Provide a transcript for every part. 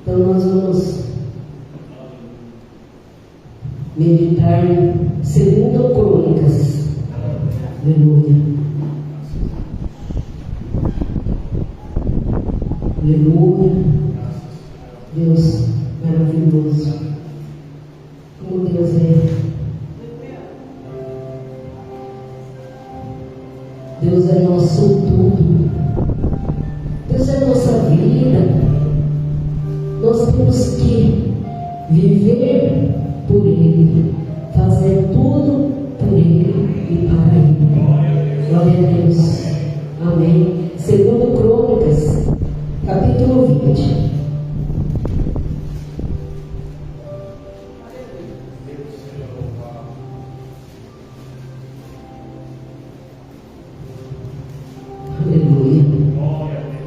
Então nós vamos meditar em 2 Crônicas. Aleluia. Aleluia. Deus maravilhoso. Como Deus é. Deus é nosso tudo. Deus é nossa vida. Nós temos que viver por Ele, fazer tudo por Ele e para Ele. Glória a Deus. Amém. 2 Crônicas, capítulo 20. Aleluia.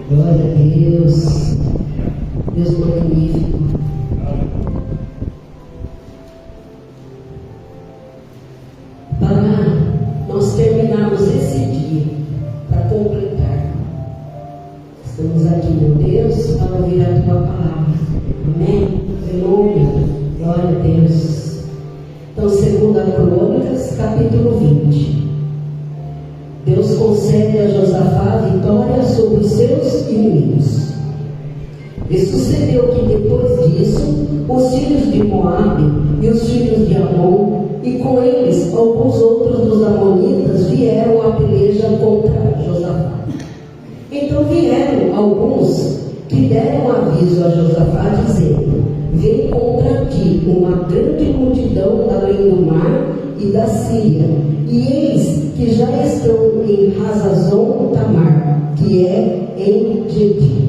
Glória a Deus. Deus magnífico. Para nós terminarmos esse dia, para completar, estamos aqui, meu Deus, para ouvir a Tua palavra. Amém? Aleluia. Glória a Deus. Então, 2 Crônicas, capítulo 20. Deus concede a Josafá vitória sobre os seus inimigos. E sucedeu que depois disso, os filhos de Moabe e os filhos de Amon, e com eles alguns outros dos amonitas, vieram à peleja contra Josafá. Então vieram alguns que deram aviso a Josafá, dizendo: vem contra ti uma grande multidão além do mar e da Síria, e eis que já estão em Hazazon Tamar, que é em Gedi.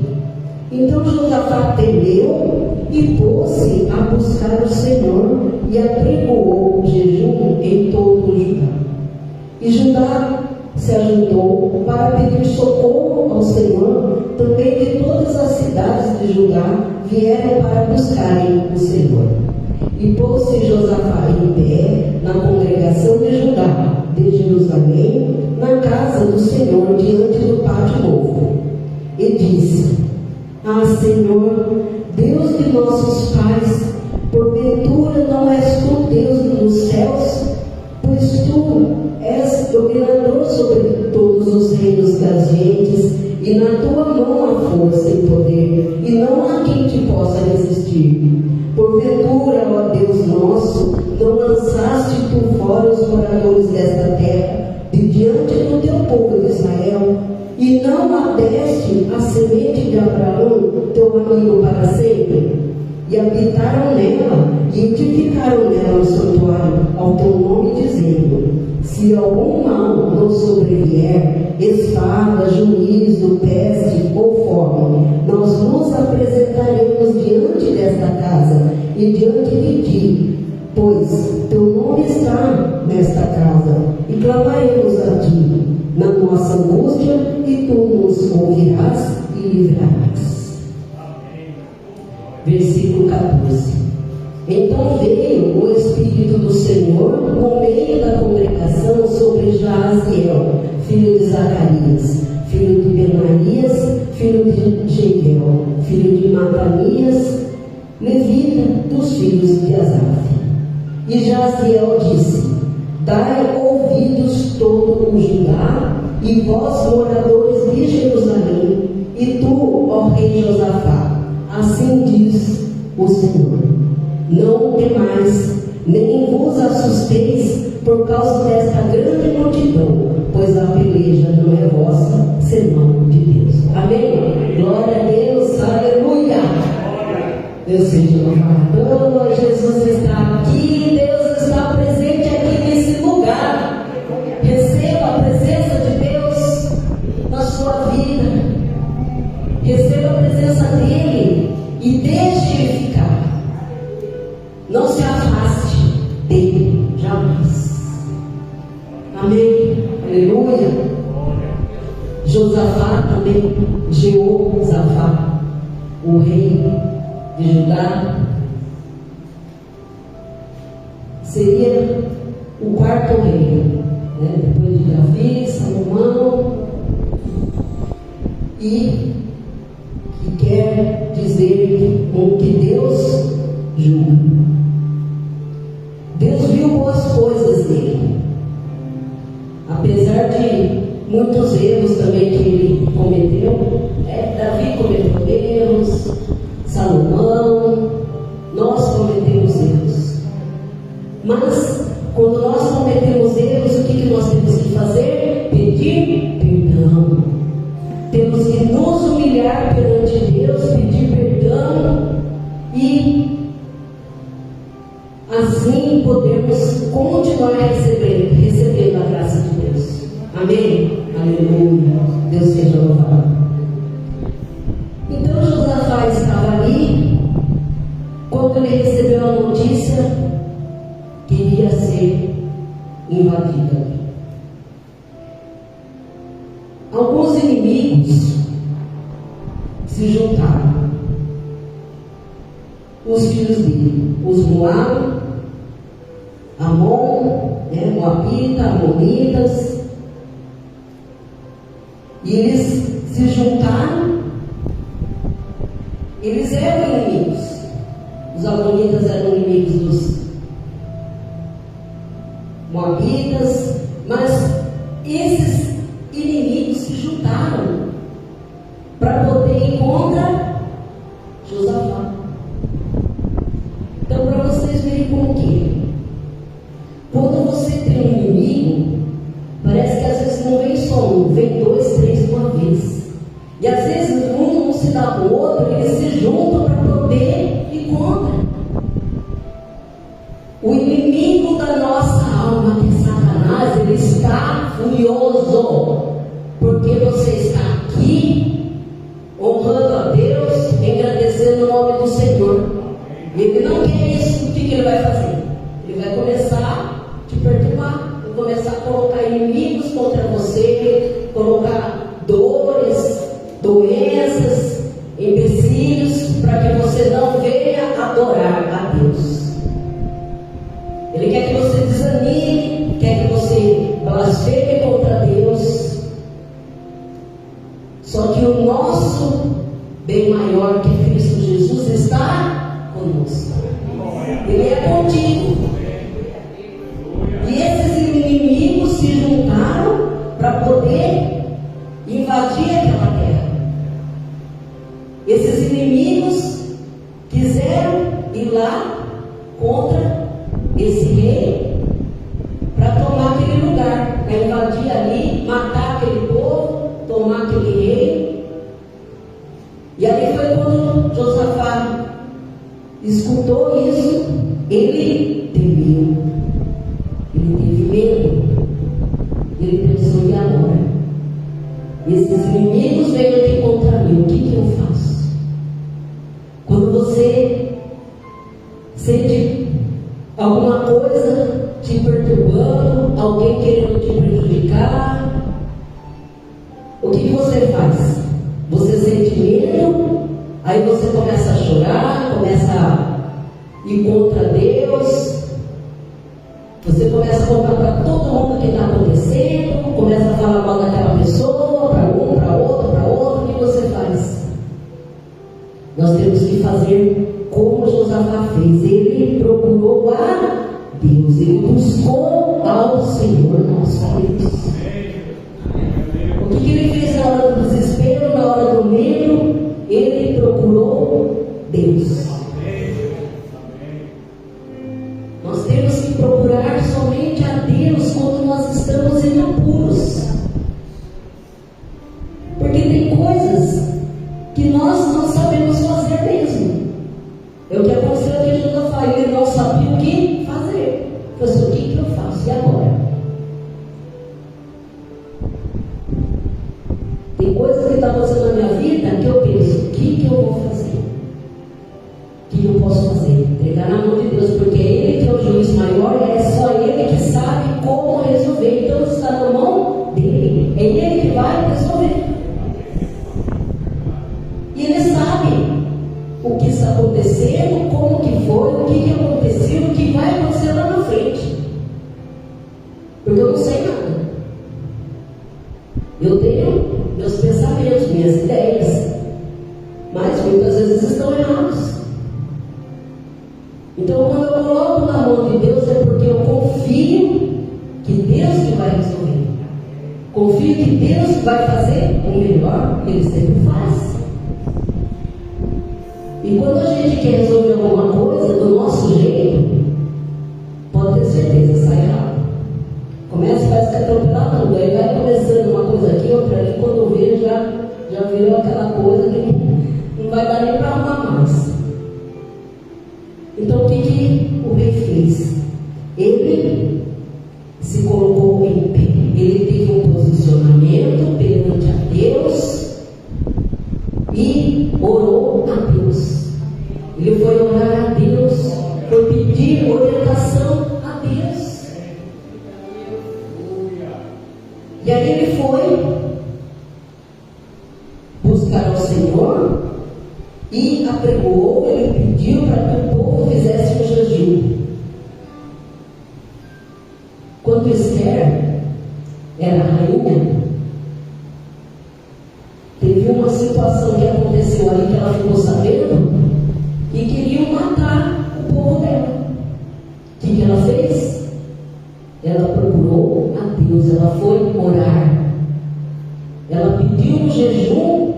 Então Josafá temeu e pôs-se a buscar o Senhor e apregoou jejum em todo o Judá. E Judá se ajuntou para pedir socorro ao Senhor. Também de todas as cidades de Judá vieram para buscarem o Senhor. E pôs-se Josafá em pé na congregação de Judá, de Jerusalém, na casa do Senhor, diante do pátio novo, e disse: ah, Senhor, Deus de nossos pais, porventura não és tu Deus dos céus? Pois tu és dominador sobre todos os reinos das gentes, e na tua mão há força e poder, e não há quem te possa resistir. Porventura, ó Deus nosso, não lançaste tu fora os moradores desta terra, de diante do teu povo de Israel, e não adeste a semente de Abraão, teu amigo, para sempre? E habitaram nela, e edificaram nela um santuário ao teu nome, dizendo: se algum mal não sobrevier, espada, juízo, peste ou fome, nós nos apresentaremos diante desta casa e diante de ti, pois teu nome está nesta casa, e clamaremos a ti na nossa angústia, e tu nos ouvirás e livrarás. Versículo 14. Então veio o Espírito do Senhor no meio da congregação sobre Jaziel, filho de Zacarias, filho de Benanias, filho de Jehiel, filho de Matanias, levita dos filhos de Asaf. E Jaziel disse: dai ouvidos todo o Judá, e vós, moradores de Jerusalém, e tu, ó rei Josafá, assim diz o Senhor: não temais, nem vos assusteis por causa desta grande multidão, pois a peleja não é vossa, senão de Deus. Amém? Glória a Deus, aleluia! Deus seja louvado. Jesus está aqui, Deus está presente aqui nesse lugar. Receba a presença de Deus na sua vida, receba a presença dele e deixe ele ficar. Não se afaste dele jamais. Amém? Aleluia. Josafá também, Jeozafá, o rei de Judá, seria o quarto rei, né? Depois de Davi, Salomão, e que quer dizer o que Deus julga. Deus viu boas coisas nele. Apesar de muitos erros também que ele cometeu, Davi cometeu erros, Salomão, nós cometemos erros. Mas quando nós cometemos erros, o que nós temos que fazer? Pedir perdão. Temos que nos humilhar perante Deus, pedir perdão e assim podemos continuar recebendo a graça de Deus. Amém? Aleluia. Deus seja louvado. Então Josafá estava ali quando ele recebeu a notícia que iria ser invadida. Alguns inimigos se juntaram. Os filhos dele, os Moab, Amon, Moabita, Amonitas, e eles se juntaram. Eles eram inimigos. Os Amonitas eram inimigos dos Moabitas, mas esses inimigos se juntaram para poder ir contra Josafá. Então, para vocês verem como que é. Quando você tem um inimigo, parece que às vezes não vem só um, vem dois, três de uma vez. E às vezes um não se dá com o outro, eles se juntam para poder ir contra. O inimigo da nossa alma, que é Satanás, ele está furioso, porque você está aqui honrando a Deus, engrandecendo o nome do Senhor. Ele não quer isso. O que ele vai fazer? Ele vai começar a te perturbar, vai começar a colocar inimigos contra você, colocar dores, doenças, empecilhos, para que você não venha adorar a Deus. Ele quer que você desanime, quer que você blasfeme contra Deus. Só que o nosso bem maior, que é Cristo Jesus, está conosco. Ele é contigo. E esses inimigos se juntaram para poder invadir aquela terra. Esses inimigos quiseram ir lá contra esse rei para tomar aquele lugar, para invadir ali, matar aquele povo, tomar aquele rei. E ali foi quando Josafá escutou isso, ele temeu, ele teve medo, ele pensou: e agora? Esses inimigos vêm aqui contra mim, o que eu faço? Quando você sente alguma coisa te perturbando, alguém querendo te prejudicar, o que você faz? Você sente medo, aí você começa a chorar, começa a ir contra Deus, você começa a contar para todo mundo o que está acontecendo, começa a falar mal daquela pessoa, para um, para outro, o que você faz? Nós temos que fazer como Josafá fez. Ele procurou a Deus, ele buscou ao Senhor nosso Deus. O que ele fez na hora do desespero, na hora do medo? Ele procurou Deus. Nós temos que procurar somente a Deus quando nós estamos em apuros. Porque tem coisas que nós não sabemos fazer mesmo. É o que aconteceu aqui em Josafá. Ele não sabia o que fazer. Falei assim: o que eu faço? E agora? Tem coisas que estão acontecendo na minha vida que eu penso: o que eu vou fazer? O que eu posso fazer? Entregar na mão de Deus, porque é Ele que é o juiz maior, é só Ele que sabe como resolver. Então está na mão dele, é Ele que vai resolver. E Ele sabe o que está acontecendo, como que foi, o que aconteceu, o que vai acontecer lá na frente. Porque eu não sei nada. Eu tenho meus pensamentos, minhas ideias, mas muitas vezes coloco na mão de Deus é porque eu confio que Deus que vai resolver. Confio que Deus vai fazer o melhor que Ele sempre faz. E quando a gente quer resolver alguma coisa do nosso jeito, pode ter certeza, sai errado. Começa, parece que atropelar tudo, aí vai começando uma coisa aqui, outra ali, quando eu vejo já virou aquela coisa que não vai dar nem para arrumar mais. Então o que o rei fez? Ele se colocou em pé, ele teve um posicionamento perante a Deus e orou a Deus. Ele foi orar a Deus, foi pedir orientação a Deus. E aí ele foi buscar ao Senhor e apregoou, ele pediu para que o povo fizesse um jejum. Quando Esther era rainha, teve uma situação que aconteceu ali que ela ficou sabendo e queriam matar o povo dela. O que ela fez? Ela procurou a Deus, ela foi orar. Ela pediu um jejum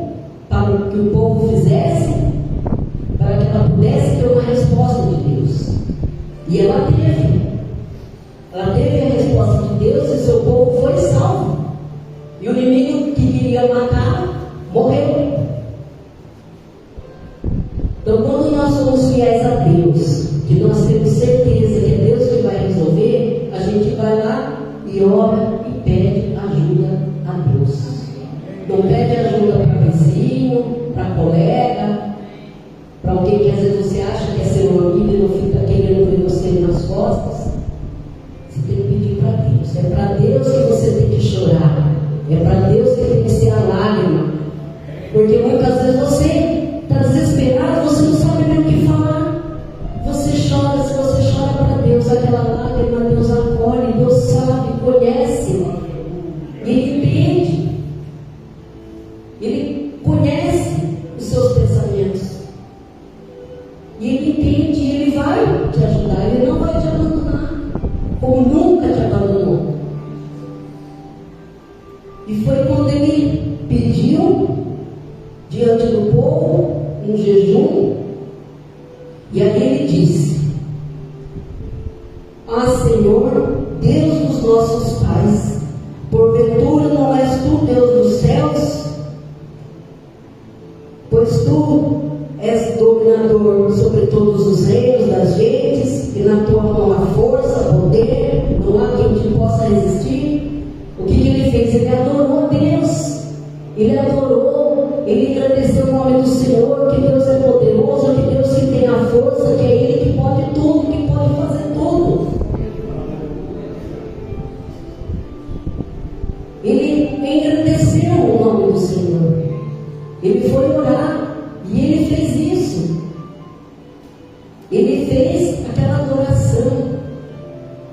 para que o povo fizesse, para que ela pudesse ter uma resposta de Deus. E ela teve. Ela teve a resposta de Deus e seu povo foi salvo. E o inimigo que queria matar, morreu. Então, quando nós somos fiéis a Deus, que nós temos certeza que é Deus que vai resolver, a gente vai lá e ora e pede ajuda a Deus. Não pede ajuda para vizinho, para colega, para alguém que às vezes você acha que é seu amigo e não fica querendo ver você nas costas. Você tem que pedir para Deus. É para Deus que você tem que chorar. É para Deus que tem que ser a lágrima. Porque muitas vezes você está desesperado, você não sabe nem o que falar. Você chora, se você chora para Deus, aquela lágrima, Deus acolhe, Deus sabe, conhece. Ele entende. Ele conhece os seus pensamentos. E Ele entende e Ele vai te ajudar. Ele não vai te abandonar, como nunca te abandonou. E foi quando Ele pediu diante do povo um jejum. E aí Ele disse: Ah, Senhor, Deus dos nossos pais, porventura não és Tu Deus dos céus? Pois Tu és dominador sobre todos os reinos das gentes, e na Tua mão há força, poder, não há quem te possa resistir. O que Ele fez? Ele adorou a Deus. Ele adorou, ele agradeceu o nome do Senhor, que Deus é poderoso, que Deus que tem a força, que é Ele que pode tudo, que pode fazer tudo. Ele agradeceu o nome do Senhor. Ele foi orar e ele fez isso. Ele fez aquela adoração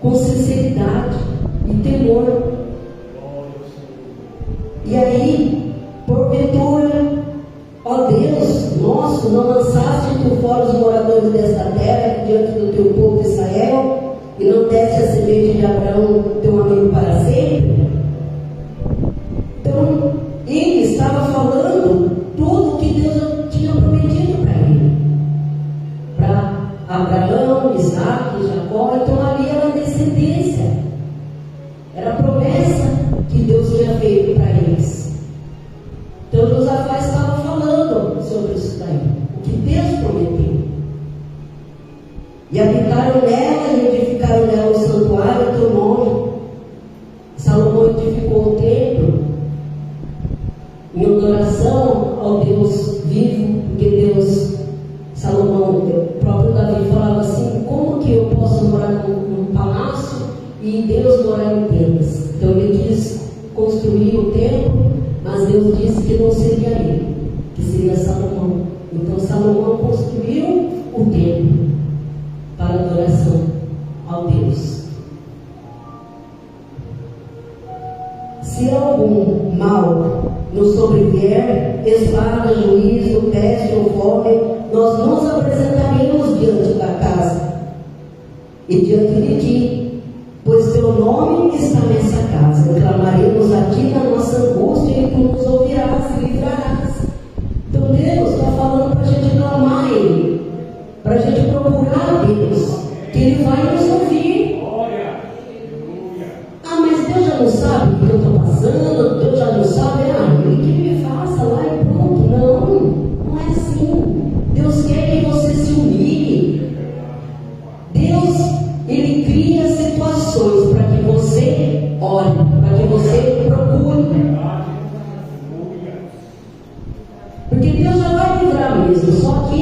com sinceridade e temor. E aí, porventura, ó Deus nosso, não lançaste Tu fora os moradores desta terra diante do Teu povo de Israel, e não deste a semente de Abraão, Teu amigo, para sempre? Então, ele estava falando tudo que Deus tinha prometido para ele, para Abraão, Isaac, Jacó. Então ali era a descendência, era a promessa que Deus tinha feito para eles. Então Josafá estava falando sobre isso daí, o que Deus prometeu. E habitaram nela e edificaram nela o santuário do Teu nome. Salomão edificou o templo em adoração ao Deus vivo, porque Deus, Salomão, o próprio Davi falava assim: como que eu posso morar num palácio e Deus morar em tendas? Então ele quis construir o templo, mas Deus disse que não seria ele, que seria Salomão. Então Salomão construiu o templo para adoração ao Deus. Se algum mal nos sobrevier, espada, juízo, peste ou fome, nós nos apresentaremos diante da casa E diante de ti, pois teu nome está nessa casa, clamaremos a ti na nossa angústia e tu nos ouvirás e livrarás. Então Deus está falando para a gente clamar a Ele, para a gente procurar a Deus, que Ele vai nos ouvir. Ah, mas Deus já não sabe o que eu estou passando, Deus já não sabe, Ele que me faça lá e pronto. Não é assim. Deus quer que você se humilhe. Deus, Ele cria situações para que você ore, para que você procure. Porque Deus já vai livrar mesmo, só que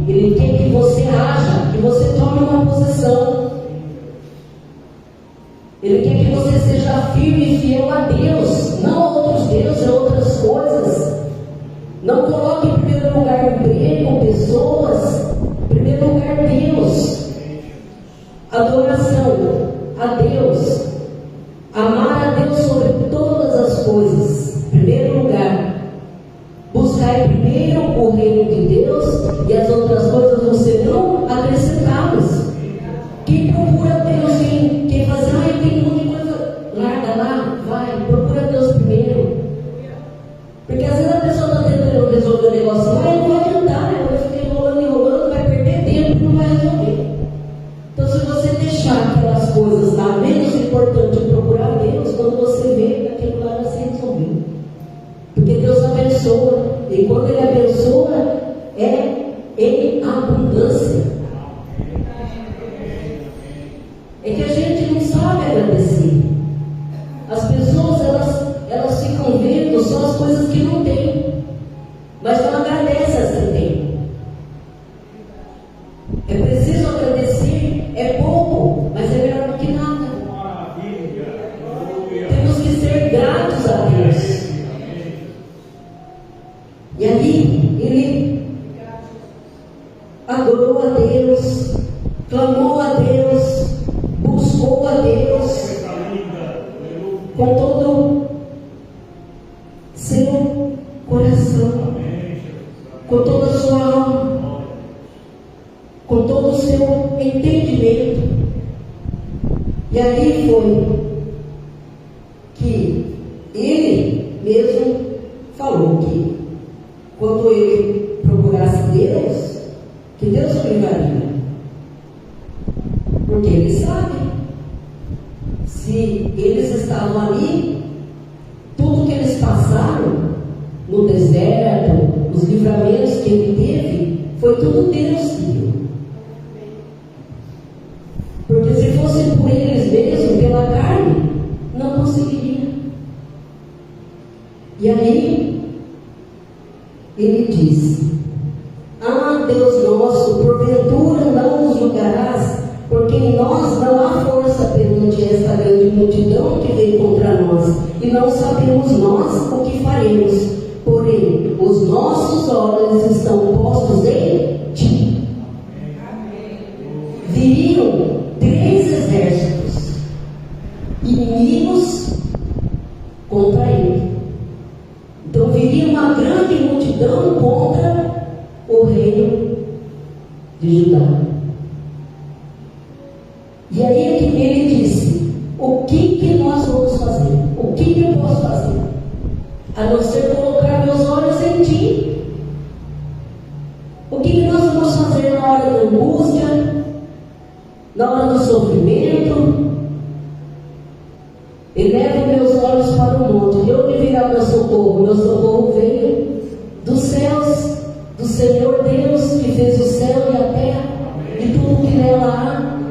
Ele quer que você haja, que você tome uma posição. Ele quer que você seja firme e fiel a Deus, não a outros deuses, a outras coisas. Não coloque em primeiro lugar emprego, pessoas, em primeiro lugar Deus. Adoração a Deus, amar a Deus sobre todas as coisas. Em primeiro lugar, buscar primeiro o reino de Deus e as outras coisas vão serão acrescentadas. Quem procura Deus, quem faz, tem um monte de coisa, larga lá, vai, procura Deus primeiro. Porque às vezes a pessoa está tentando resolver o negócio lá e não vai adiantar, vai ficar enrolando, vai perder tempo e não vai resolver. Então, se você deixar aquelas coisas lá, menos importante procurar Deus, quando você vê aquilo lá vai se resolver. Porque Deus abençoa, e quando Ele abençoa, é em abundância. É que a gente não sabe agradecer. As pessoas, elas ficam vendo só as coisas que não têm, mas não agradecem as que têm. É preciso agradecer, é pouco, mas é melhor do que nada. Temos que ser gratos a Deus. E ali, ele adorou a Deus, clamou a Deus, buscou a Deus com todo seu coração, com toda a sua alma, com todo o seu entendimento. E ali foi que ele mesmo falou que quando ele procurasse Deus, que Deus o livraria. Porque ele sabe, se eles estavam ali, tudo que eles passaram no deserto, os livramentos que ele teve, foi tudo Deus que deu. Porque se fosse por eles mesmos, pela carne, não conseguiria. E aí, ele disse: ah, Deus nosso, porventura não nos julgarás, porque em nós não há força perante esta grande multidão que vem contra nós, e não sabemos nós o que faremos, porém os nossos olhos estão postos em ti. Viriam 3 exércitos inimigos contra ele. Então viria uma grande multidão contra o reino de Judá. E aí ele disse: o que nós vamos fazer? O que eu posso fazer? A não ser colocar meus olhos em ti. O que nós vamos fazer na hora da angústia, na hora do sofrimento? Elevo meus olhos para o monte, de onde virá meu socorro? Meu socorro veio dos céus, do Senhor Deus, que fez o céu e a terra e tudo que nela há.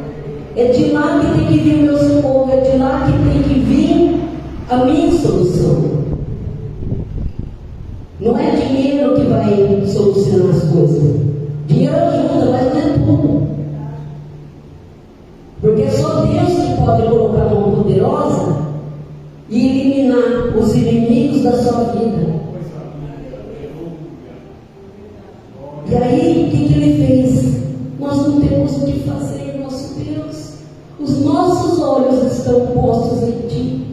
É de lá que tem que vir o meu socorro, é de lá que tem que vir a minha solução. Não é dinheiro que vai solucionar as coisas. Dinheiro ajuda, mas não é tudo. Porque é só Deus que pode colocar a mão poderosa e eliminar os inimigos da sua vida. E aí, o que ele fez? Nós não temos o que fazer, nosso Deus. Os nossos olhos estão postos em ti.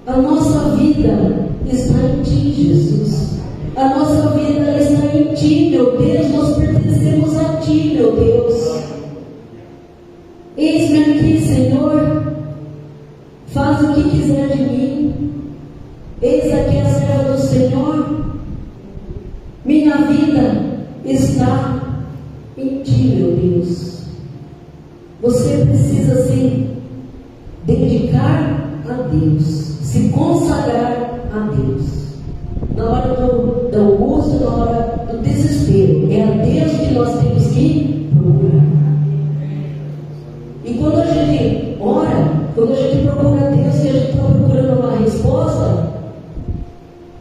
A nossa vida está em ti, Jesus. A nossa vida está em ti, meu Deus. Nós pertencemos a ti, meu Deus. minha vida está em Ti, meu Deus. Você precisa se dedicar a Deus, se consagrar a Deus. Na hora da angústia, na hora do desespero, é a Deus que nós temos que procurar. E quando a gente ora, quando a gente procura a Deus, que a gente está procurando uma resposta,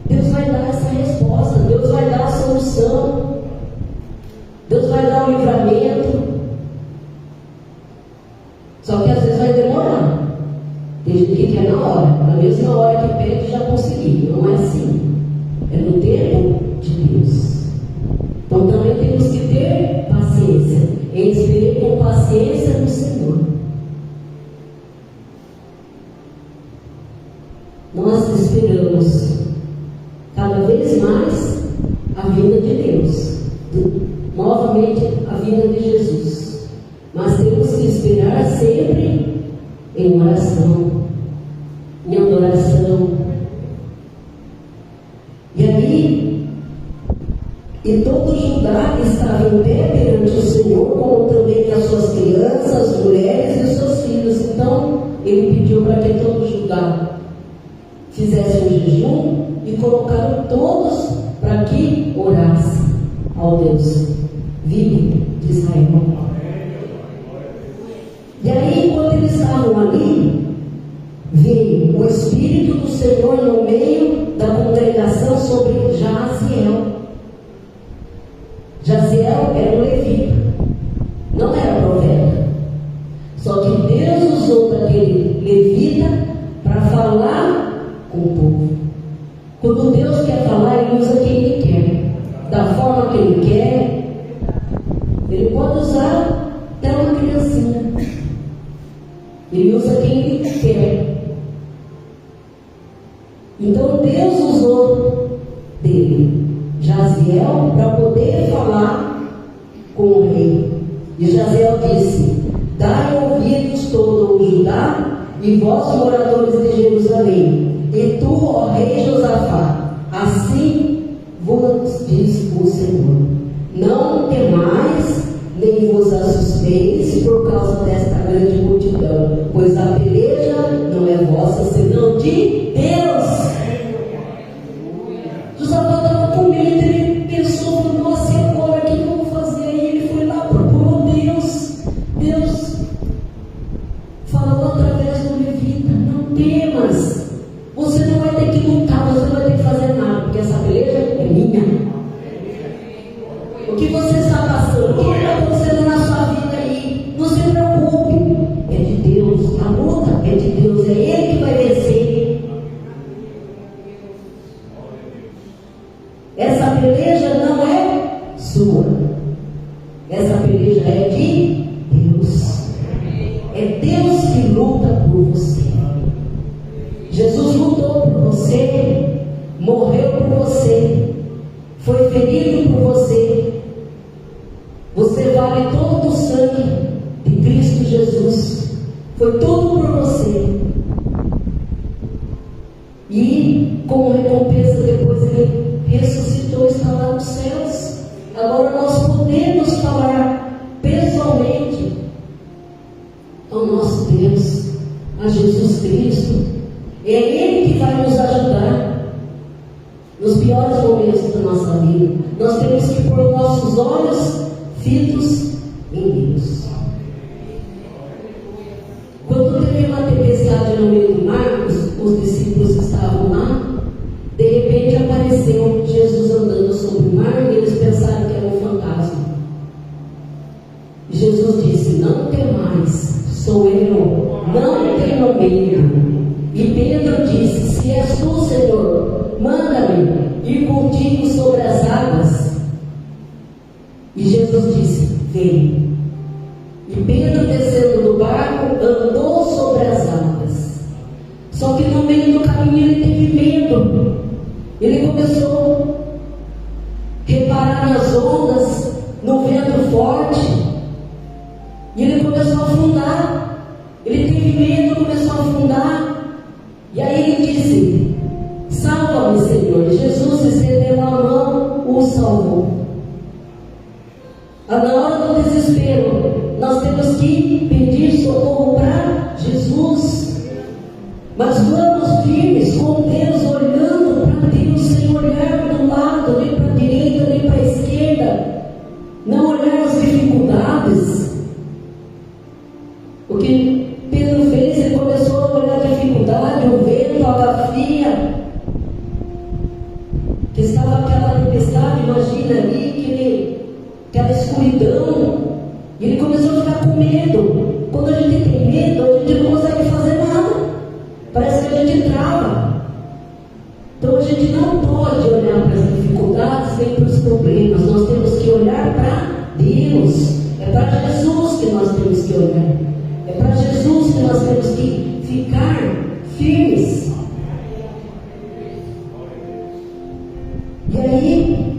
Deus vai dar essa resposta, Deus vai dar a solução, Deus vai dar o livramento. Só que às vezes vai demorar. Tem gente que quer na hora, na mesma hora que pede já conseguiu. Não é assim. É no tempo de Deus. Então também temos que ter paciência. Em esperar com paciência no Senhor. Nós esperamos cada vez mais a vinda de Deus. Novamente a vinda de Jesus. Mas temos que esperar sempre em oração, em adoração. E aí, e todo Judá estava em pé perante o Senhor, como também as suas crianças, as mulheres e os seus filhos. Então, ele pediu para que todo Judá fizesse um jejum e colocaram todos para que orassem ao Deus vivo de Israel. E aí, quando eles estavam ali, veio o Espírito do Senhor no meio da congregação sobre Jaziel. Jaziel era um levita, não era profeta. Só que Deus usou daquele levita para falar com o povo. Quando Deus quer falar, Ele usa quem Ele quer, da forma que Ele quer. Ele pode usar até uma criancinha. Ele usa quem Ele quer. Então Deus usou dele, Jaziel, para poder falar com o rei. E Jaziel disse: dai ouvidos todo o Judá e vós moradores de Jerusalém, e tu, ó rei Josafá, assim vos diz o Senhor: não temais, nem vos assusteis por causa desta grande multidão, pois a peleja não é vossa, senão de Deus. Josafá estava com medo, ele pensou: nossa, e agora o que eu vou fazer? Aí ele foi lá, procurou Deus. Deus falou através do levita: não temas, você não vai ter que lutar, você não vai ter que fazer nada, porque essa peleja é minha. O que você está passando, o que está acontecendo na sua vida aí, não se preocupe, é de Deus, a luta é de Deus, é Ele que vai vencer. Essa peleja não é sua, essa peleja é de Deus. É Deus que luta por você. Jesus lutou por você, morreu por você, foi ferido por você. Você vale todo o sangue de Cristo Jesus. Foi tudo por você. E como recompensa depois Ele ressuscitou, está lá nos céus. Agora nós podemos falar pessoalmente ao nosso Deus, a Jesus Cristo. É Ele que vai nos ajudar nos piores momentos da nossa vida. Nós temos que pôr nossos olhos fitos em Deus. Quando teve uma tempestade no meio do mar, os discípulos estavam lá, de repente apareceu Jesus andando sobre o mar e eles pensaram que era um fantasma. Jesus disse: não temais, sou eu, não tenham medo. E Pedro disse: se és tu, Senhor, manda-me ir contigo sobre as águas. E Jesus disse: vem. E Pedro, descendo do barco, andou sobre as águas. Só que no meio do caminho ele teve medo. Ele começou a reparar nas ondas, no vento forte. E ele começou a afundar. Ele teve medo, começou a afundar. E aí ele disse: salva-me, Senhor. E Jesus estendeu a mão, o salvou. Na hora do desespero, nós temos que pedir socorro para Jesus. Mas vamos firmes com Deus, olhando para Deus, sem olhar para o lado, nem para a direita, nem para a esquerda. Não olhar as dificuldades. O que Pedro fez, ele começou a olhar a dificuldade, o vento, a água fria, que estava aquela tempestade, imagina ali, aquela escuridão, e ele começou a ficar com medo. Quando a gente tem medo, a gente não consegue fazer nada, parece que a gente trava. Então a gente não pode olhar para as dificuldades nem para os problemas, nós temos que olhar para Deus. É para Jesus que nós temos que olhar, é para Jesus que nós temos que ficar firmes. E aí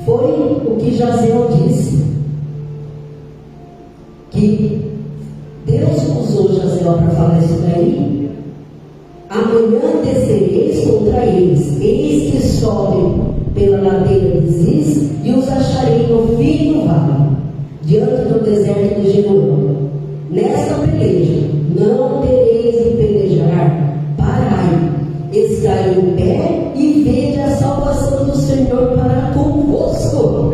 foi o que Jaziel disse, que Deus usou Jaziel para falar isso daí. Amanhã descereis contra eles, eis que sobem pela ladeira de Ziz, e os acharei no fim do vale, diante do deserto de Jeruel. Nesta peleja não tereis de pelejar, parai, estai em pé e vede a salvação do Senhor para convosco.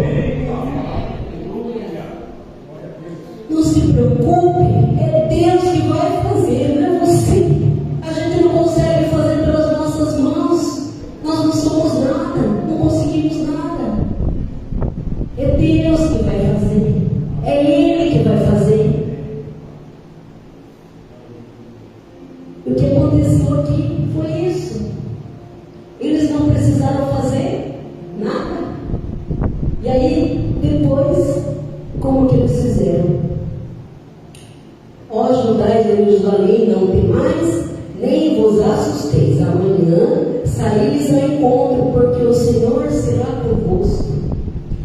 Não se preocupe, é Deus que vai fazer, não é você. A gente não consegue fazer pelas nossas mãos, nós não somos nada, não conseguimos nada. É Deus que vai fazer, é Ele que vai fazer. O que aconteceu aqui foi isso. Eles não precisaram fazer nada. E aí, depois, como que eles fizeram? Ó Judá e Jerusalém, não temais, nem vos assusteis. Amanhã saíres ao encontro, porque o Senhor será convosco.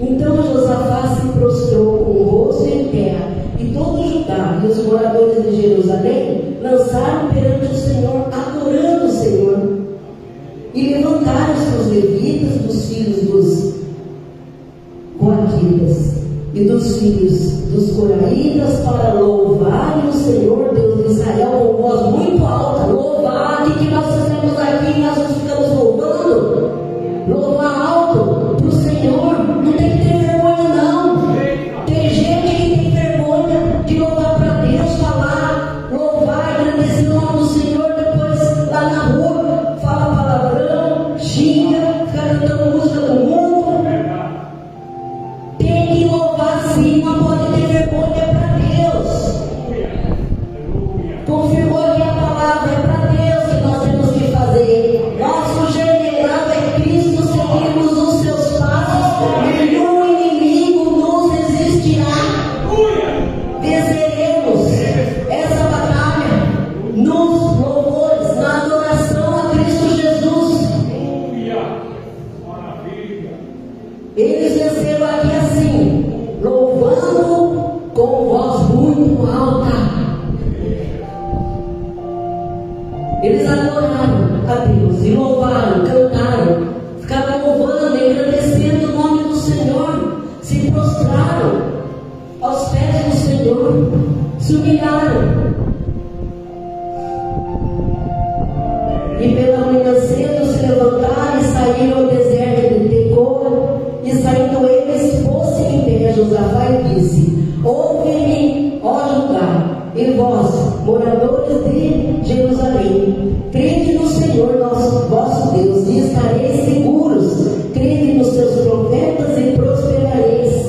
Então Josafá se prostrou com o rosto em terra, e todo Judá e os moradores de Jerusalém lançaram perante o Senhor, adorando o Senhor. E levantaram-se os levitas dos filhos dos coatitas e dos filhos dos coraitas para louvarem o Senhor Deus de Israel com voz muito alta. Louvar, o que nós fizemos aqui? Nós ficamos louvando. Louvar alto para o Senhor. Não tem que ter vergonha, não. Tem gente que tem vergonha de louvar para Deus, falar, louvar, agradecer o nome do Senhor, depois lá na rua fala palavrão, xinga, fica cantando música do mundo. Tem que louvar sim, não pode ter vergonha, é para Deus. Confirmou aqui a palavra, é para Deus que nós temos que fazer. Nosso general é Cristo, seguimos os seus passos, e nenhum inimigo nos resistirá. Venceremos essa batalha nos louvores, na adoração a Cristo Jesus. Eles venceram aqui assim, louvando com voz muito alta. Eles adoraram a Deus e louvaram, cantaram, ficaram louvando, agradecendo o nome do Senhor, se prostraram aos pés do Senhor, se humilharam. E pela manhã cedo se levantaram e saíram ao deserto de Tecoa, e saindo eles, pôs-se em pé Josafá e disse: ouve-me, ó Judá, e vós, moradores de Jerusalém, crede no Senhor nosso, vosso Deus, e estareis seguros. Crede nos seus profetas e prosperareis.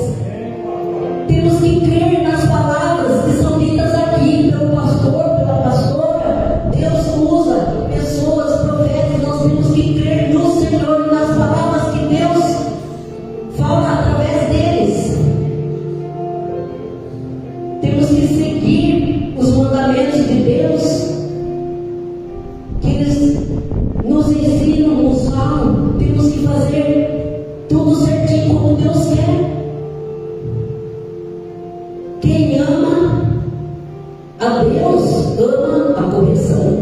Temos que crer nas palavras que são ditas aqui pelo pastor, pela pastora. Deus usa pessoas, profetas. Nós temos que crer no Senhor e nas palavras que Deus fala através deles. Temos que seguir os mandamentos de Deus, que eles nos ensinam, nos falam. Temos que fazer tudo certinho como Deus quer. Quem ama a Deus, ama a correção.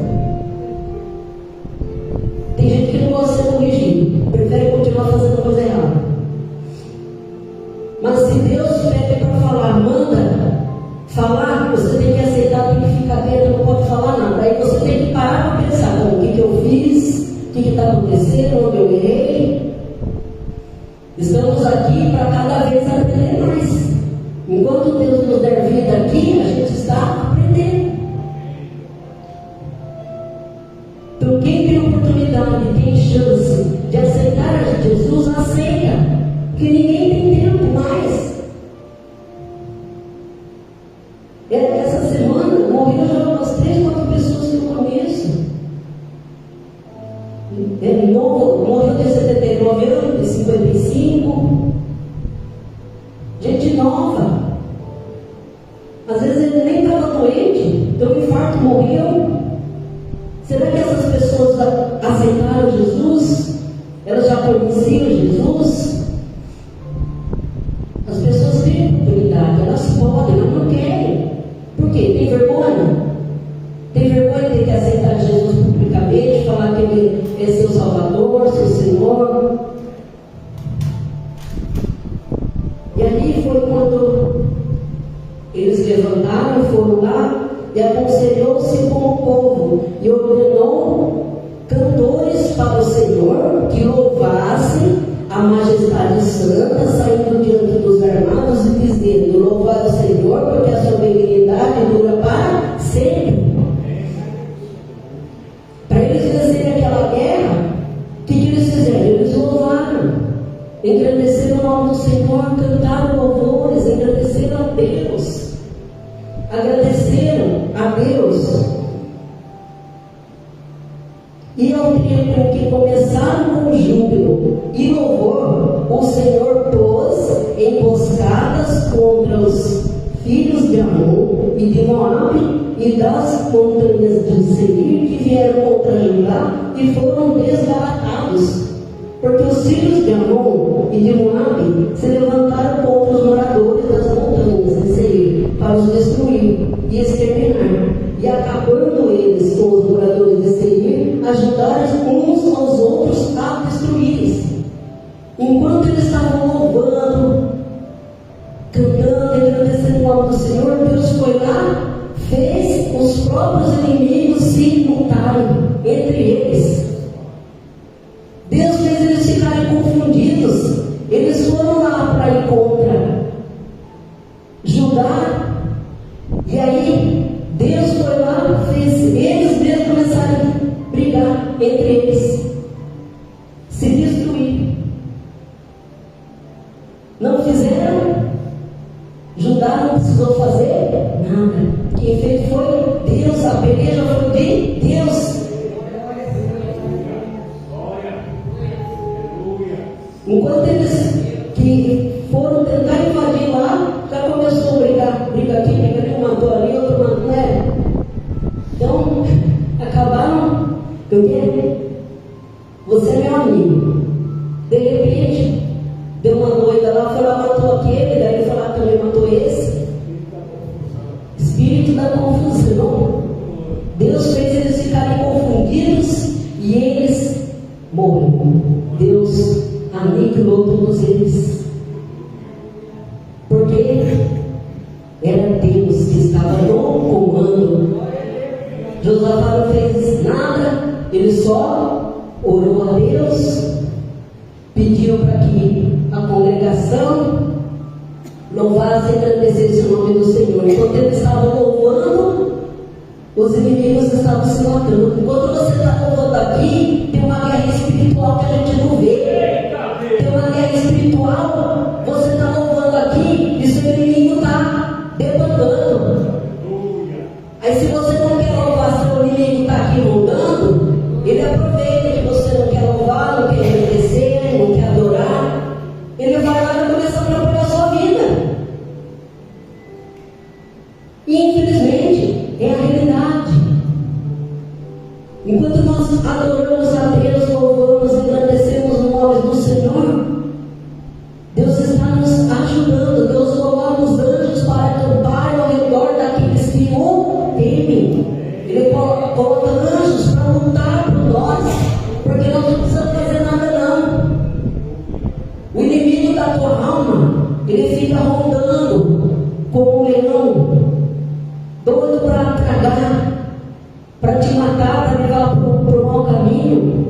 Tem gente que não gosta de ser corrigido, prefere continuar fazendo coisa errada. Deus pede para falar, manda falar, você tem que aceitar, tem que ficar quieto, não pode falar nada. Aí você tem que parar para pensar, bom, o que eu fiz, o que está acontecendo, onde eu errei. Estamos aqui para cada vez aprender mais. Enquanto Deus nos der vida aqui, a gente está aprendendo. Então quem tem oportunidade, tem chance de aceitar Jesus, aceita. Porque ninguém tem tempo mais. Essa semana morreu já umas 3, 4 pessoas que eu conheço. Morreu de 79 anos, de 55. Gente nova. Às vezes ele nem estava doente, então o infarto morreu. Será que essas pessoas aceitaram Jesus? Elas já conheciam Jesus? As pessoas têm oportunidade, elas podem, elas não querem. Por quê? Tem vergonha? Tem vergonha de ter que aceitar Jesus publicamente, falar que Ele é seu Salvador, seu Senhor? E ali foi quando eles levantaram, foram lá e aconselhou-se com o povo e ordenou cantores para o Senhor que louvassem a majestade santa, saindo diante dos armados e dizendo: louvado o Senhor, porque a sua benignidade dura para sempre. Para eles vencerem aquela guerra, o que eles fizeram? Eles louvaram, engrandeceram o nome do Senhor, cantaram louvores, engrandeceram a Deus, agradeceram a Deus. E ao tempo em que começaram com júbilo e louvor, o Senhor pôs emboscadas contra os filhos de Amon e de Moabe e das montanhas de Seir, que vieram contra Judá e foram desbaratados. Porque os filhos de Amon e de Moabe se levantaram contra os moradores das montanhas de Seir para os destruir e exterminar. E acabando eles com os moradores de Seir, ajudaram uns aos outros a destruí-los. Enquanto eles estavam louvando, cantando, agradecendo o nome do Senhor, Deus foi lá, fez os próprios inimigos se lutarem entre eles. Deus fez eles ficarem confundidos. Eles foram lá para ir contra Judá. E aí Deus foi lá, fez eles mesmos começarem a brigar entre eles, se destruir. Não fizeram? Judá não precisou fazer nada. Quem fez foi Deus, a peleja foi de Deus. Enquanto eles que foram tentar invadir lá, já começou a brigar. Briga aqui, briga ali, um matou ali, outro matou, né? Então, acabaram. Você é meu amigo. De repente, deu uma doida lá, foi lá, matou aquele, daí foi lá, também matou esse. Espírito da confusão. Deus fez eles ficarem confundidos e eles morreram. Deus aniquilou todos eles. Porque era Deus que estava no comando. Josafá não fez nada, ele só orou a Deus, pediu para que a congregação louvasse e agradecesse o nome do Senhor. Enquanto ele estava louvando, os inimigos estavam se matando. Enquanto você está louvando aqui, tem uma guerra espiritual que a gente não vê. Tem uma guerra espiritual, você está louvando aqui e seu inimigo está debandando. Aí se você não quer louvar, seu inimigo está aqui montando, ele aproveita que você não quer louvar, não quer agradecer, não quer adorar, ele vai lá e começa a atrapalhar a sua vida. E infelizmente é a realidade. Enquanto nós adoramos a Deus, louvamos, agradecemos o nome do Senhor, Deus está nos ajudando. Deus coloca os anjos para acampar ao redor daqueles que o temem. Ele coloca anjos para lutar por nós, porque nós não precisamos fazer nada não. O inimigo da tua alma, Ele fica rondando como um leão, doido para tragar, para te matar, para levar para o mau caminho.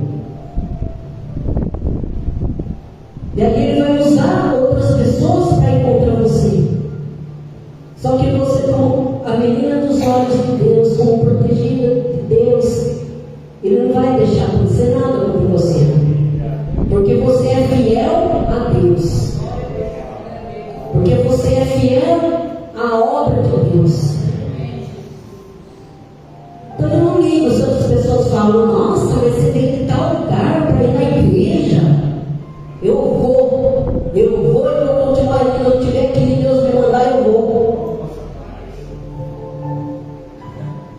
E aí ele vai usar outras pessoas para encontrar você. Só que você, como a menina dos olhos de Deus, como protegida de Deus, Ele não vai deixar acontecer nada com você. Porque você é fiel a Deus. Porque você é fiel à obra de Deus. Então eu não ligo se outras pessoas falam, nossa, mas você tem que ir tal lugar para ir na igreja. Eu vou e vou continuar indo. Quando eu tiver que ir, Deus me mandar, eu vou.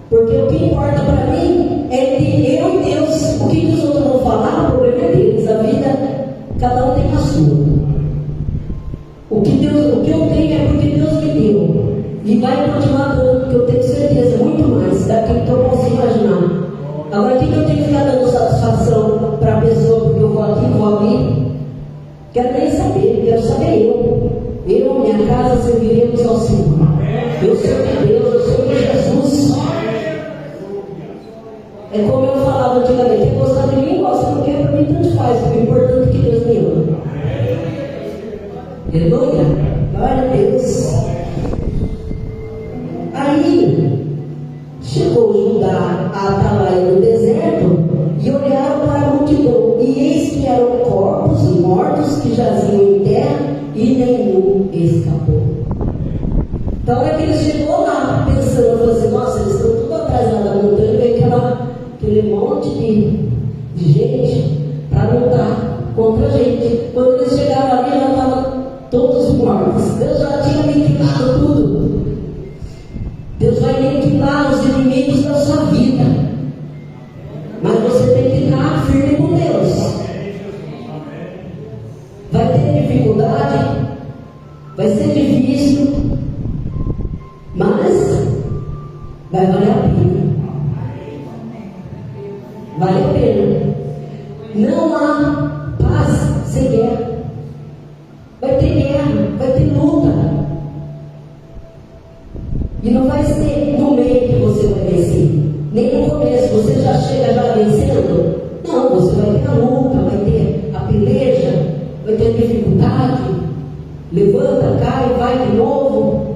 Porque o que importa para mim é entre eu e Deus. O que os outros vão falar, o problema é deles. A vida, cada um tem a sua. O que eu tenho é porque Deus me deu. E vai continuar dando, porque eu tenho certeza, muito mais daquilo que eu posso imaginar. Agora, o que eu tenho que ficar dando satisfação para a pessoa, porque eu vou aqui, vou ali? Quero nem saber, quero saber eu. Eu, minha casa, serviremos ao Senhor. Eu sou de Deus, eu sou de Jesus. É como eu falava antigamente, quem gostar de mim, gosta, não quer, para mim tanto faz. O importante é que Deus me ama. Aleluia, glória a Deus. Aí, chegou Judá à atalaia do deserto e olharam para a multidão, e eis que eram corpos mortos que jaziam em terra, e nenhum escapou. Então é que ele chegou lá, pensando assim, nossa, eles estão tudo atrás lá da montanha, veio aquele monte de gente para lutar contra a gente. Quando eles chegaram ali, já estavam todos mortos. Deus já tinha aniquilado tudo. Deus vai aniquilar os inimigos da sua vida. Mas você tem que estar firme com Deus. Vai ter dificuldade, vai ser difícil, mas vai valer a pena. Vale a pena. Não há paz sem guerra. Vai ter guerra, vai ter luta. E não vai ser no meio que você vai vencer. Nem no começo, você já chega já vencendo. Não, você vai ter a luta, vai ter a peleja, vai ter dificuldade. Levanta, cai, vai de novo.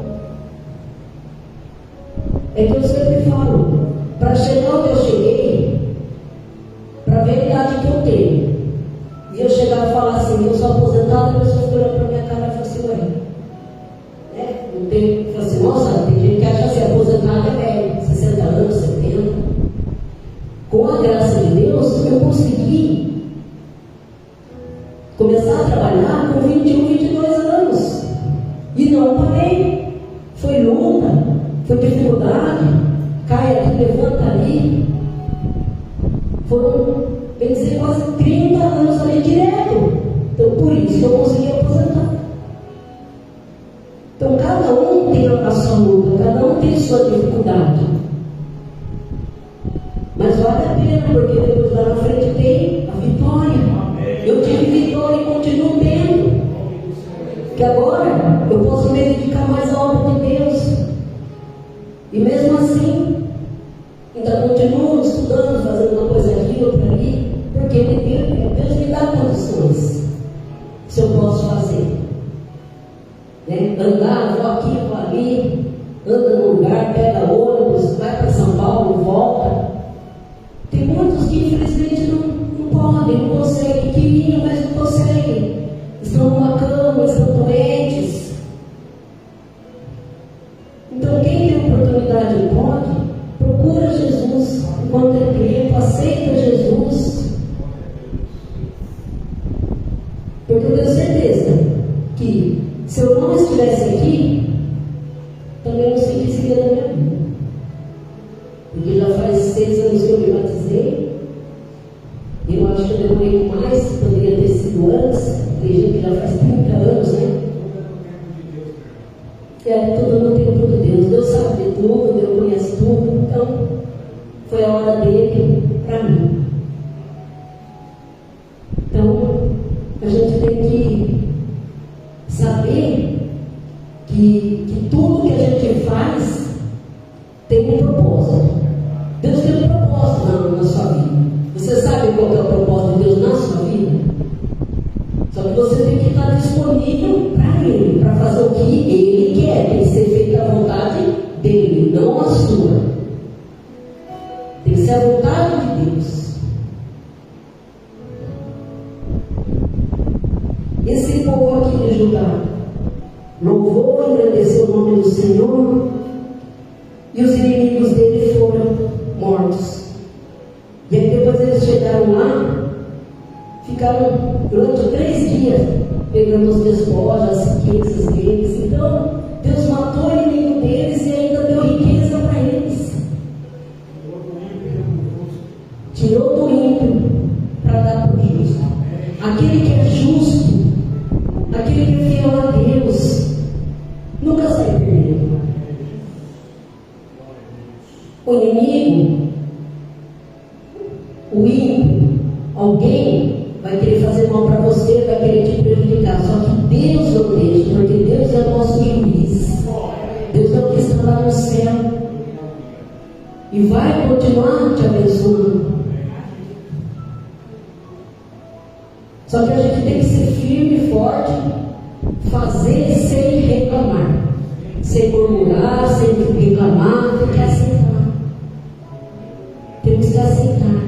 É que eu sempre falo, para chegar onde eu cheguei, para ver a idade que eu tenho, e eu chegar e falar assim, eu sou aposentado, a pessoa fica olhando para minha cara e fala assim, ué, não tem, fala assim, nossa, tem gente que acha assim, aposentado é velho, 60 anos, 70. Com a graça de Deus, eu consegui começar a trabalhar com 21, 22 anos. E não parei. Foi luta, foi dificuldade, cai aqui, levanta ali. Foram, bem dizer, quase 30 anos ali direto. Então, por isso que eu consegui aposentar. Então, cada um tem a sua luta, cada um tem a sua dificuldade. Mas vale a pena, porque depois lá na frente tem a vitória. Eu tive vitória e continuo tendo. Que agora eu posso me dedicar mais à obra de Deus. E mesmo assim, ainda continuo estudando, fazendo uma coisa aqui, outra ali, porque Deus me dá condições. Se eu posso fazer. Andar, vou aqui, vou ali, anda num lugar, pega ônibus, vai para São Paulo, volta. Tem muitos que infelizmente não podem, não conseguem, queriam, mas não conseguem. Estão numa cama, estão doentes. Então quem tem oportunidade e pode, procura Jesus enquanto é tempo, aceita Jesus. Porque eu tenho certeza que se eu não estivesse aqui, também não sei o que seria da minha vida. Porque já faz 6 anos que eu me batizei. Eu acho que eu demorei mais, poderia ter sido antes. Tem gente que já faz 30 anos, né? Tudo no tempo de Deus. Deus sabe de tudo, Deus conhece tudo. Então, foi a hora dele para mim. Então, a gente tem que saber saber que tudo que a gente faz tem um propósito. Deus tem um propósito na sua vida. Você sabe qual é o propósito de Deus na sua vida? Só que você tem que estar disponível para Ele, para fazer o que Ele quer. Tem que ser feita a vontade dEle, não a sua. Tem que ser a vontade de Deus. Esse povo aqui de Judá louvou e agradeceu o nome do Senhor, e os inimigos dele foram mortos. E aí depois eles chegaram lá, ficaram durante 3 dias pegando os despojos, as riquezas deles. Então Deus matou o inimigo deles e ainda deu riqueza para eles. Tirou do ímpio para dar para o justo. Aquele que é justo, aquele que é fiel a Deus, nunca sai perdendo. O inimigo, o ímpio, alguém vai querer fazer mal para você, vai querer te prejudicar. Só que Deus não deixa, porque Deus é o nosso juiz. Deus é o que está lá no céu e vai continuar te abençoando. Só que a gente tem que ser firme e forte, fazer sem reclamar, sem murmurar, sem reclamar. Tem que aceitar. Temos que aceitar.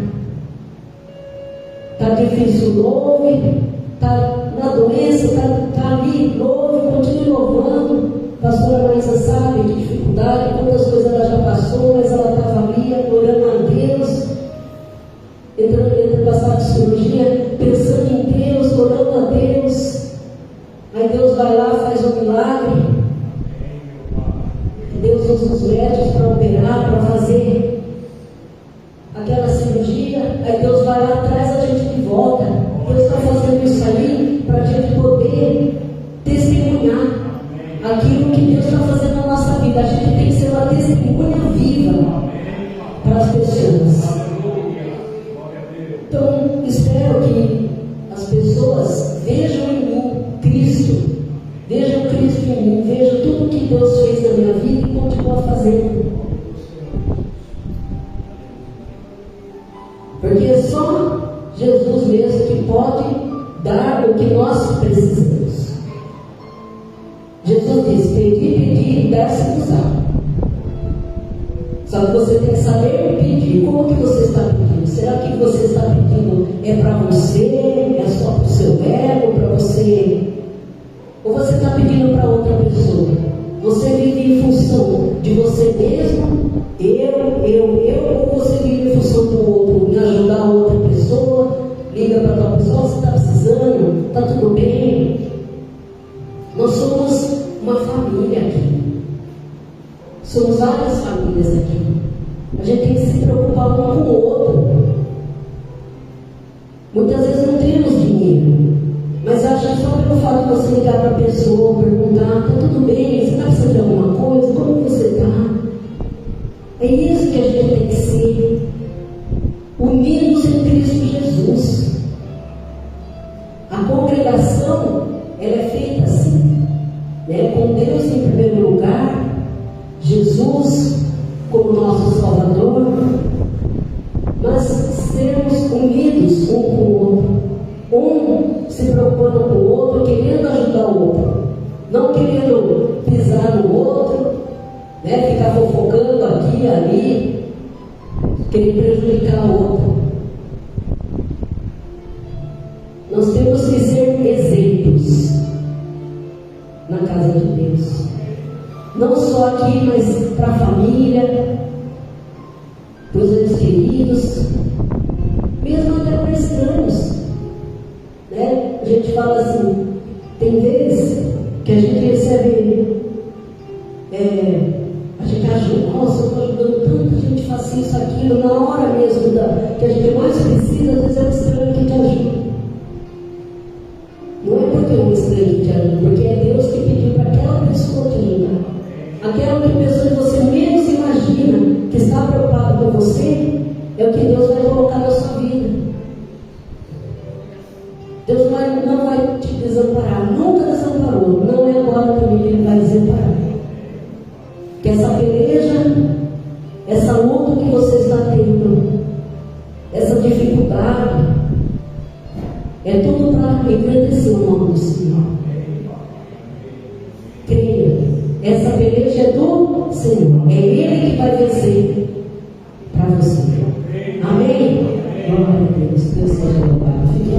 Está difícil, louve. Está na doença, está ali, louve, continue louvando. Pastora Marisa sabe de dificuldade, quantas coisas ela já passou, mas ela estava ali adorando a Deus, entrando passar de cirurgia, pensando em Deus, orando a Deus. Aí Deus vai lá, faz um milagre. Deus usa os médicos para operar, para fazer aquela cirurgia. Aí Deus vai lá, traz a gente de volta. Deus está fazendo isso aí para a gente poder testemunhar aquilo que Deus está fazendo na nossa vida. A gente tem que ser uma testemunha viva para as pessoas. Então, espero que as pessoas vejam em mim Cristo, vejam Cristo em mim, vejam tudo que Deus fez na minha vida e continua fazendo. Porque é só Jesus mesmo que pode dar o que nós precisamos. Jesus diz: pedir e dar-se-vos-á. Só que você tem que saber pedir. Como que você está pedindo? Será que você está pedindo é para você, é só para o seu ego, para você? Ou você está pedindo para outra pessoa? Você vive em função de você mesmo, ou você vive em função do outro, em ajudar a outra pessoa? Liga para outra pessoa: você está precisando? Está tudo bem? Nós somos uma família aqui. Somos várias famílias aqui. A gente tem que se preocupar um com o outro. Muitas vezes não temos dinheiro, mas acho que só pelo fato de você ligar para a pessoa, perguntar: está tudo bem? Você está precisando de alguma coisa? Como você está? É isso que a gente tem que ser, unidos em Cristo Jesus. A congregação, ela é feita assim, né? Com Deus em primeiro lugar, Jesus como nosso Salvador, mas sermos unidos um com o outro, se preocupando com o outro, querendo ajudar o outro, não querendo pisar no outro, né? Ficar fofocando aqui e ali, querer prejudicar o outro. Nós temos que ser exemplos na casa de Deus. Não só aqui, mas para a família, para os entes queridos, mesmo até para estranhos, né? A gente fala assim, tem vezes que a gente recebe, a gente ajuda, nossa, eu estou ajudando tanta gente, faço isso, aquilo, na hora mesmo que a gente mais precisa, às vezes é um estranho que te ajuda. Não é porque é um estranho que te ajuda, porque é Deus que pediu para aquela pessoa te ajudar. Aquela pessoa que você menos imagina que está preocupada com você, é o que Deus vai colocar na sua vida. Deus não vai te desamparar, nunca desamparou, não é agora também que Ele vai desamparar. Que essa peleja, essa luta que você está tendo, essa dificuldade, é tudo para engrandecer o nome do Senhor. Creia, essa peleja é do Senhor, é Ele que vai vencer para você. Amém? Glória a Deus, Deus seja louvado. Fique